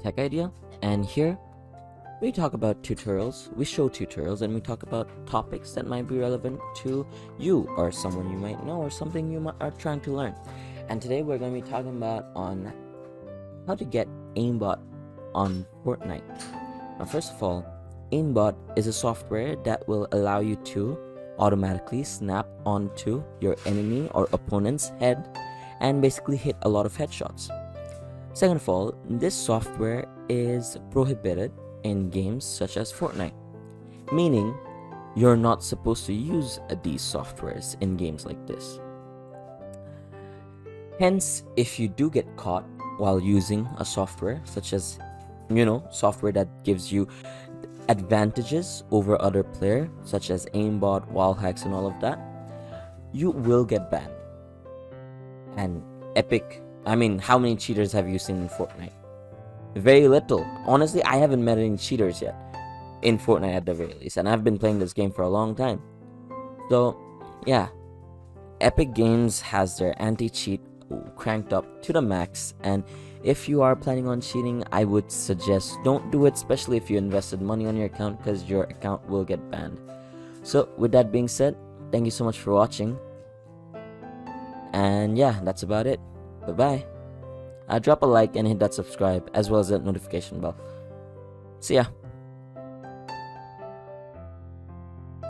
Tech Idea, and here we talk about tutorials, we show tutorials, and we talk about topics that might be relevant to you or someone you might know or something you are trying to learn. And today we're going to be talking about on how to get Aimbot on Fortnite. Now, first of all, Aimbot is a software that will allow you to automatically snap onto your enemy or opponent's head and basically hit a lot of headshots. Second of all, this software is prohibited in games such as Fortnite, meaning you're not supposed to use these softwares in games like this. Hence, if you do get caught while using a software such as, software that gives you advantages over other players such as aimbot, wall hacks, and all of that, you will get banned. And how many cheaters have you seen in Fortnite? Very little. Honestly, I haven't met any cheaters yet in Fortnite at the very least, and I've been playing this game for a long time. So yeah, Epic Games has their anti-cheat cranked up to the max, and if you are planning on cheating, I would suggest don't do it, especially if you invested money on your account, because your account will get banned. So with that being said, thank you so much for watching, and yeah, that's about it. Bye bye. Drop a like and hit that subscribe as well as that notification bell. See ya.